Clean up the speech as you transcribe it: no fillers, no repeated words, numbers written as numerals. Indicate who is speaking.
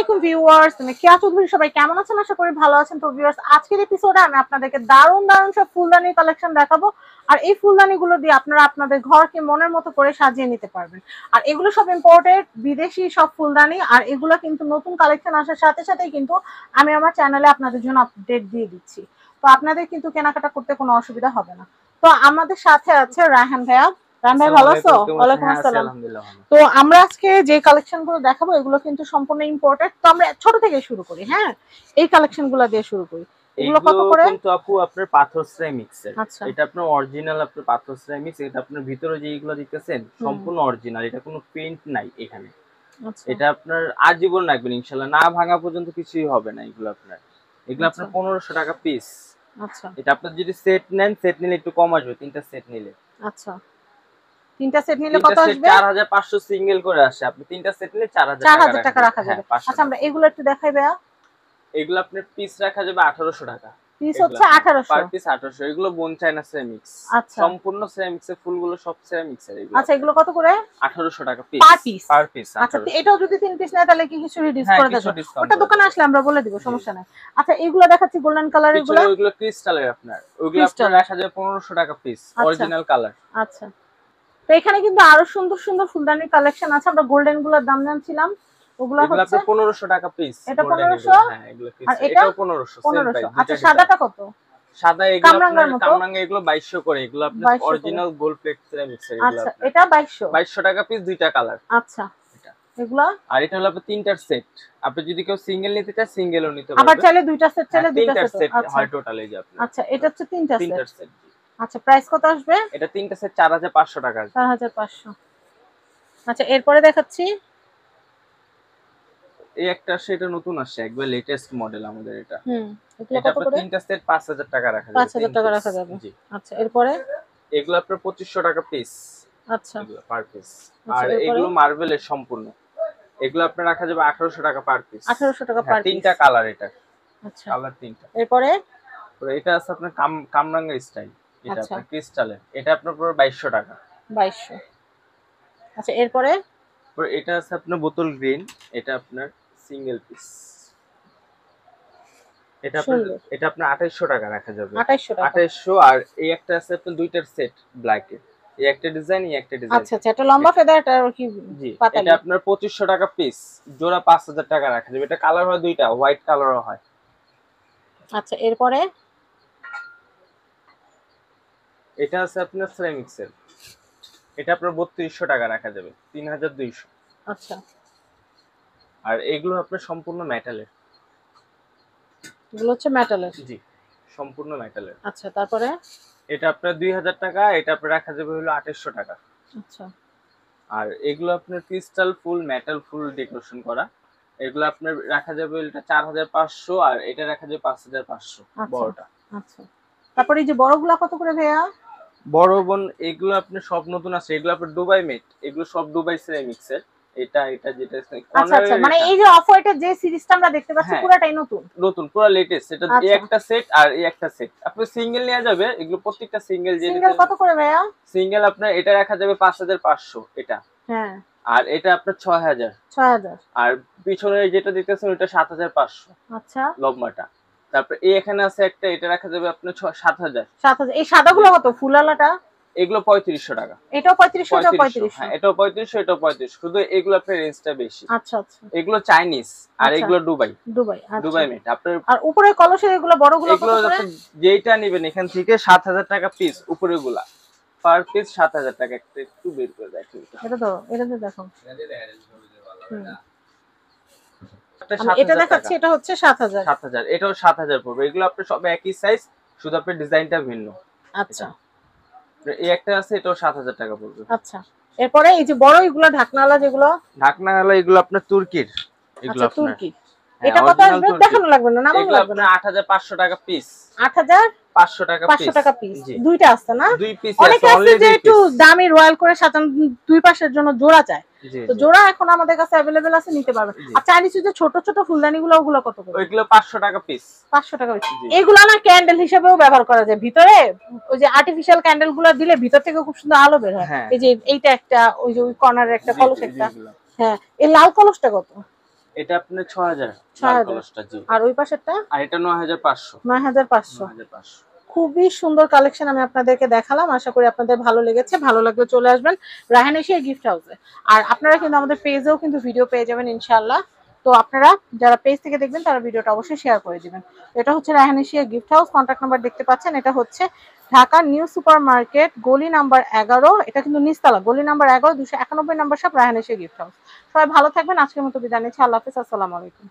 Speaker 1: আলাইকুম ভিউয়ার্স, আমি কেয়া চৌধুরী। সবাই কেমন আছেন? আশা করি ভালো আছেন। তো ভিউয়ার্স, আজকের এপিসোডে আমি আপনাদেরকে দারুণ দারুণ সব ফুলদানির কালেকশন দেখাবো। আর এই ফুলদানিগুলো দিয়ে আপনারা আপনাদের ঘরকে মনের মতো করে সাজিয়ে নিতে পারবেন। আর এগুলো সব ইম্পোর্টেড বিদেশি সব ফুলদানি। আর এগুলো কিন্তু নতুন কালেকশন আসার সাথে সাথেই কিন্তু আমি আমার চ্যানেলে আপনাদের জন্য আপডেট দিয়ে দিচ্ছি। তো আপনাদের কিন্তু কেনাকাটা করতে কোনো অসুবিধা হবে না। তো আমাদের সাথে আছে রায়হান ভাইয়া। ভাই ভালো আছো? ওয়ালাইকুম আসসালাম। তো আমরা আজকে যে কালেকশন গুলো দেখাবো এগুলো কিন্তু সম্পূর্ণ ইম্পোর্টেড। তো আমরা ছোট থেকে শুরু করি। হ্যাঁ, এই কালেকশন গুলো দিয়ে শুরু করি। এগুলো কত করে?
Speaker 2: কিন্তু আপু আপনার পাথর সিরামিক্স এর।
Speaker 1: আচ্ছা,
Speaker 2: এটা আপনার অরিজিনাল আপনার পাথর সিরামিক্স। এটা আপনার ভিতরে যেগুলো দেখতেছেন সম্পূর্ণ অরিজিনাল। এটা কোনো প্রিন্ট নাই এখানে।
Speaker 1: আচ্ছা,
Speaker 2: এটা আপনার আজীবন রাখবেন ইনশাআল্লাহ, না ভাঙা পর্যন্ত কিছুই হবে না। এগুলো আপনার 1500 টাকা পিস।
Speaker 1: আচ্ছা,
Speaker 2: এটা আপনার যদি সেট নেন, সেট নিলে একটু কম আসবে। তিনটা সেট নিলে।
Speaker 1: আচ্ছা, তিনটা সেট নিলে কত আসবে?
Speaker 2: 4500 সিঙ্গেল করে আসে। আপনি তিনটা সেট নিলে
Speaker 1: 4000 টাকা রাখা যাবে। আচ্ছা, আমরা এগুলো একটু দেখাই ভাইয়া।
Speaker 2: এগুলো আপনার পিস রাখা যাবে 1800 টাকা।
Speaker 1: পিস হচ্ছে 1800
Speaker 2: পার পিস 1800। এগুলো বোন চায়না সিরামিক্স।
Speaker 1: আচ্ছা,
Speaker 2: সম্পূর্ণ সিরামিক্স এর ফুলগুলো সব সিরামিক্স এর। এগুলো
Speaker 1: আচ্ছা, এগুলো কত করে?
Speaker 2: 1800 টাকা piece.
Speaker 1: Per piece?
Speaker 2: Per piece.
Speaker 1: আচ্ছা, এটাও যদি 3 পিস নেয় তাহলে কি কিছু রিডিউস করে দেব? ওটা দোকানে আসলে আমরা বলে দিব, সমস্যা নাই। আচ্ছা, এগুলো দেখাচ্ছি গোল্ডেন কালার।
Speaker 2: এগুলো ক্রিস্টালের আপনার। ওগুলো আপনার রাখা যাবে 1500 টাকা পিস, অরিজিনাল কালার।
Speaker 1: আচ্ছা, তো এখানে কিন্তু আরো সুন্দর সুন্দর ফুলদানির কালেকশন আছে। আমরা গোল্ডেন গুলোর দাম জানছিলাম। ওগুলো হচ্ছে
Speaker 2: 1500 টাকা পিস।
Speaker 1: এটা 1500।
Speaker 2: হ্যাঁ, এগুলো পিস।
Speaker 1: আর এটাও
Speaker 2: 1500।
Speaker 1: আচ্ছা, সাদাটা কত?
Speaker 2: সাদা এগুলো আপনার কামরাঙ্গা, এগুলো 2200 করে। এগুলো আপনার অরিজিনাল গোল্ড প্লেট সিরামিক্স এর।
Speaker 1: আচ্ছা, এটা 2200
Speaker 2: টাকা পিস, দুইটা কালার।
Speaker 1: আচ্ছা, এগুলা
Speaker 2: আর এটা হলো আপনার তিনটার সেট। আপনি যদি কেউ সিঙ্গেল নিতে চান সিঙ্গেলও নিতে পারবেন।
Speaker 1: আবার চাইলে দুইটা সেট চাইলে দুইটা সেট।
Speaker 2: আচ্ছা, হয় টোটাল এই যে আপনার।
Speaker 1: আচ্ছা, এটা হচ্ছে তিনটা
Speaker 2: সেট।
Speaker 1: আচ্ছা, প্রাইস কত আসবে?
Speaker 2: এটা তিনটা সেট 4500 টাকা আসবে।
Speaker 1: 4500। আচ্ছা, এরপরে দেখাচ্ছি
Speaker 2: এই একটা সেটা নতুন আসছে, একবার লেটেস্ট মডেল আমাদের এটা।
Speaker 1: এগুলো কত করে?
Speaker 2: তিনটা সেট 5000 টাকা রাখা যাবে।
Speaker 1: 5000 টাকা রাখা যাবে। আচ্ছা, এরপরে
Speaker 2: এগুলো আপনার 2500 টাকা পিস।
Speaker 1: আচ্ছা,
Speaker 2: এগুলো পার পিস। আর এগুলো মার্বেলের সম্পূর্ণ। এগুলো আপনার রাখা যাবে 1800 টাকা পার পিস।
Speaker 1: 1800 টাকা পার পিস।
Speaker 2: তিনটা কালার এটা।
Speaker 1: আচ্ছা,
Speaker 2: কালার তিনটা।
Speaker 1: এরপরে
Speaker 2: এটা আছে আপনার কামরাঙ্গা স্টাইল। এটা আপনার ক্রিস্টালের। এটা আপনার পুরো 2200 টাকা।
Speaker 1: 2200। আচ্ছা, এরপরে
Speaker 2: এটা আছে আপনার বোতল গ্রিন। এটা আপনার সিঙ্গেল পিস। এটা আপনার 2800 টাকা রাখা যাবে। 2800। আর এই একটা আছে আপনার দুইটার সেট ব্ল্যাক এর। এই একটা ডিজাইন, এই একটা ডিজাইন।
Speaker 1: আচ্ছা, এটা লম্বা ফেদার, এটা কি পাতা?
Speaker 2: এটা আপনার 2500 টাকা পিস, জোড়া 5000 টাকা রাখা যাবে। এটা কালার হয় দুইটা, হোয়াইট কালারও হয়।
Speaker 1: আচ্ছা, এরপরে
Speaker 2: এটা আছে আপনার সিরামিক্স এর। এটা আপনার 3200 টাকা রাখা যাবে, 3200।
Speaker 1: আচ্ছা,
Speaker 2: আর এগুলো আপনার সম্পূর্ণ মেটালের।
Speaker 1: এগুলো হচ্ছে মেটালের?
Speaker 2: জি, সম্পূর্ণ মেটালের।
Speaker 1: আচ্ছা, তারপরে
Speaker 2: এটা আপনার 2000 টাকা। এটা আপনার রাখা যাবে হলো 2800 টাকা।
Speaker 1: আচ্ছা,
Speaker 2: আর এগুলো আপনার ক্রিস্টাল ফুল, মেটাল ফুল ডেকোরেশন করা। এগুলো আপনার রাখা যাবে এটা 4500। আর এটা রাখা যাবে 5500 বড়টা।
Speaker 1: আচ্ছা, তারপরে এই যে বড়গুলা কত করে ভাইয়া?
Speaker 2: বড় বোন এগুলো আপনি সব নতুন আছে। এগুলো আপনার দুবাই মেড। এগুলো সব দুবাই সিরামিক্স এর। এটা যেটা
Speaker 1: আচ্ছা, আচ্ছা, মানে এই যে অফ হোয়াইটের যে সিরিজটা আমরা দেখতে পাচ্ছি পুরোটাই নতুন?
Speaker 2: নতুন, পুরো লেটেস্ট। এটা এই একটা সেট আর এই একটা সেট। আপনি সিঙ্গেল নেওয়া যাবে। এগুলো প্রত্যেকটা সিঙ্গেল।
Speaker 1: সিঙ্গেল কত করে ভাইয়া?
Speaker 2: সিঙ্গেল আপনার এটা রাখা যাবে 5500 এটা।
Speaker 1: হ্যাঁ।
Speaker 2: আর এটা আপনার 6000। আর পিছনে যেটা দেখতেছেন ওটা 7500।
Speaker 1: আচ্ছা,
Speaker 2: লম্বাটা। তারপর এই এখানে আছে একটা, এটা রাখা যাবে আপনার 7000।
Speaker 1: এই সাদাগুলো কত? ফুলালাটা
Speaker 2: এগুলো 3500 টাকা।
Speaker 1: এটাও 3500, এটাও 3500।
Speaker 2: হ্যাঁ, এটাও 3500, এটাও 3500। শুধু এগুলো আপনার রেঞ্জটা বেশি।
Speaker 1: আচ্ছা, আচ্ছা,
Speaker 2: এগুলো চাইনিজ। আর এগুলো দুবাই মেড। আপনার
Speaker 1: আর উপরে কলসের এগুলো বড়গুলো কত করে?
Speaker 2: যেটা নেবেন এখান থেকে 7000 টাকা পিস। উপরেগুলা পার পিস 7000 টাকা। একটু বের করে দেখি। এটা
Speaker 1: দেখো। এটা দেখাচ্ছি, এটা হচ্ছে 7000।
Speaker 2: এটাও 7000 পড়বে। এগুলো আপনার সব একই সাইজ, শুধু আপনার ডিজাইনটা ভিন্ন।
Speaker 1: আচ্ছা,
Speaker 2: এই একটা আছে, এটাও 7000 টাকা পড়বে।
Speaker 1: আচ্ছা, এরপরে এই যে বড় এগুলো ঢাকনাওয়ালা,
Speaker 2: ঢাকনাওয়ালা এগুলো আপনার তুর্কির। এগুলো আপনার
Speaker 1: তুর্কি। এটা কত আসবে? দেখানো লাগবে না, নামানো লাগবে না।
Speaker 2: 8500 টাকা পিস।
Speaker 1: 8500 টাকা পিস। দুইটা আছে না?
Speaker 2: দুই পিস
Speaker 1: আছে। অনেকে আছে যে একটু দামি রয়্যাল করে সাজান, দুই পাশের জন্য জোড়া চায়। তো জোড়া এখন আমাদের কাছে अवेलेबल আছে, নিতে পারবেন। আর চাইনিজ যে ছোট ছোট ফুলদানিগুলো, ওগুলো কত করে?
Speaker 2: ওইগুলো 500 টাকা পিস।
Speaker 1: 500 টাকা পিস। এগুলো না ক্যান্ডেল হিসেবেও ব্যবহার করা যায়। ভিতরে ওই যে আর্টিফিশিয়াল ক্যান্ডেলগুলো দিলে ভিতর থেকে খুব সুন্দর আলো বের হয়। এই যে এইটা একটা, ওই যে ওই কর্নারে একটা, কলস একটা। হ্যাঁ, এই লাল কলসটা কত?
Speaker 2: এটা আপনার 6000
Speaker 1: 6000
Speaker 2: কলসটা, জি।
Speaker 1: আর ওই পাশেরটা
Speaker 2: আর এটা 9500।
Speaker 1: 9500।
Speaker 2: 9500।
Speaker 1: খুবই সুন্দর কালেকশন আমি আপনাদেরকে দেখালাম, আশা করি আপনাদের ভালো লেগেছে। ভালো লাগলে চলে আসবেন রায়হান এশিয়া গিফট হাউসে। আর আপনারা কিন্তু আমাদের পেজেও কিন্তু ভিডিও পেয়ে যাবেন ইনশাআল্লাহ। তো আপনারা যারা পেজ থেকে দেখবেন তারা ভিডিওটা অবশ্যই শেয়ার করে দিবেন। এটা হচ্ছে Raihan Asia gift house, contact number দেখতে পাচ্ছেন। এটা হচ্ছে ঢাকা নিউ সুপার মার্কেট, গলি নাম্বার 11। এটা কিন্তু নিচতলা, গলি number 11, 291 number shop, Raihan Asia gift house. সবাই ভালো থাকবেন, আজকের মতো বিদায় নিচ্ছি। আল্লাহ হাফেজ, আসসালামু আলাইকুম।